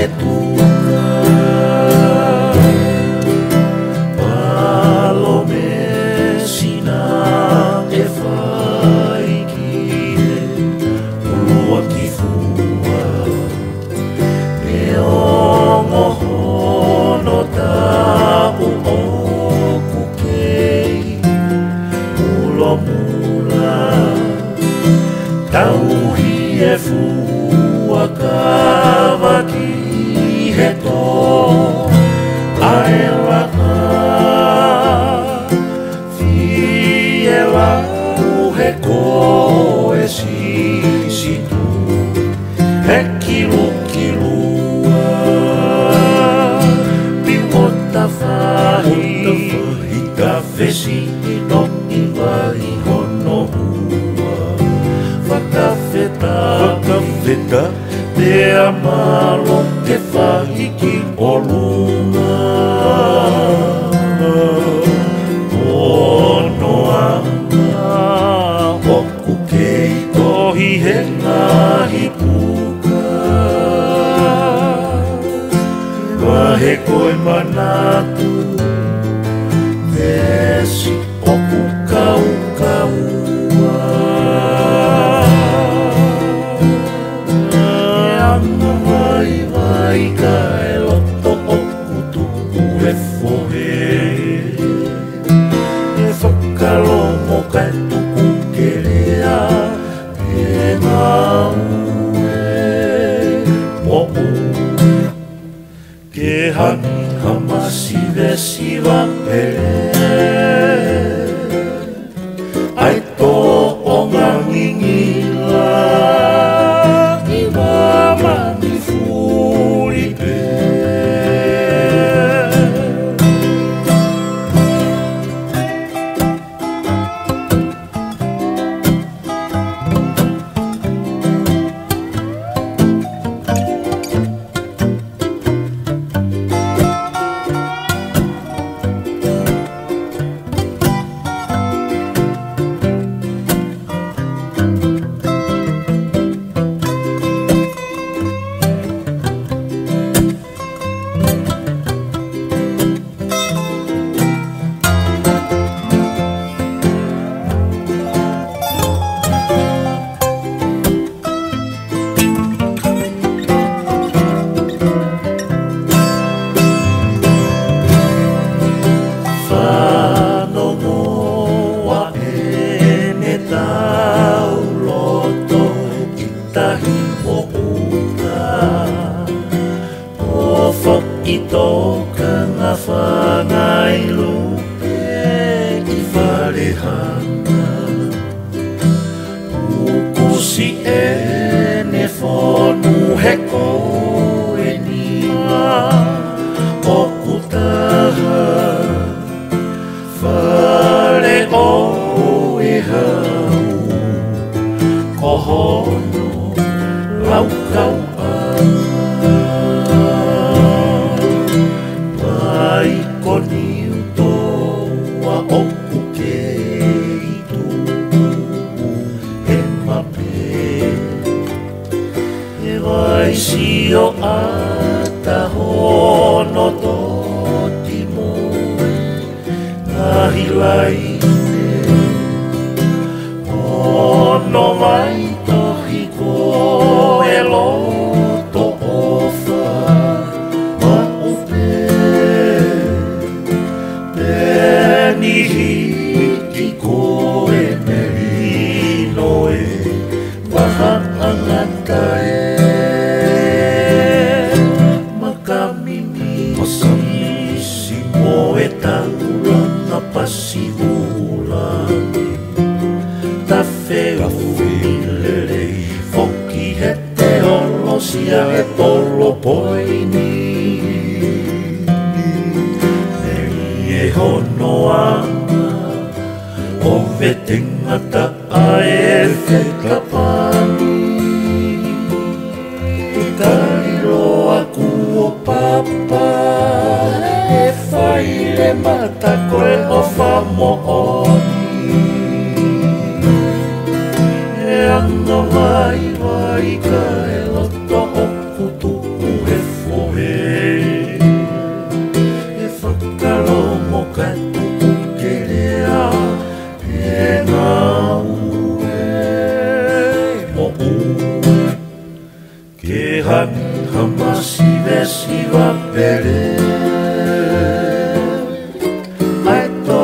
he tuka palome sina e whaiki ulua ki fua me ongo hono tapu oku kei ulo mula tauhi e fua kawa ki he tō ae laka fie lau he koe sisitu he kilu kilua piwota whahi ka whesi i no i wai hono hua whakawheta Pea malo te whahiki o lunga Ono anga oku kei tohi he ngahi puka Wahe koe manatu Vesi oku kau kaua Vai ka e loto oku tuku e fohe E whakalomo ka e tuku kerea E ngā ue mo Ke hangi hamasi vesi wapere Ai tō o ngā ngingila I wamani I toka ngā whangai lupe I wharehanga Ukusi e ne whonu he koe nima Oku taha Whare o e hau Kohono lau kau Si o ata hono toti moe Ngahi lai Ono mai tohi ko e loto ofa Ma upe Peni hiki ko e merino e Wahangata e Pasivulani Ta whea uilelei Whoki he te olosia he tolo poini Nei e hono anga O vetengata a e whekapani Kairoa ku o papa E whaile mata koe o whamooni E anga vai vai ka e loto oku tuku he fo hamasive siva pele ai to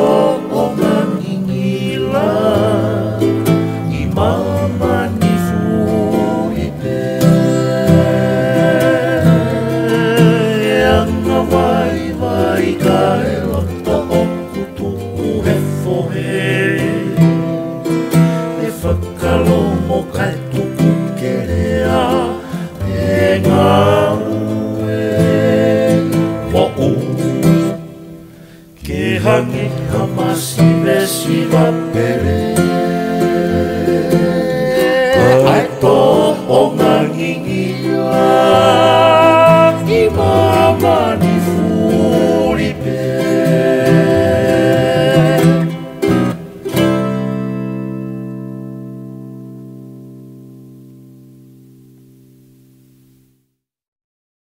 o ngangingila I mama ni fui pe anga vai ka e loto o kutu he fohe e whakalomo kai tuku kerea e ngā ke hangi hamasive siva pele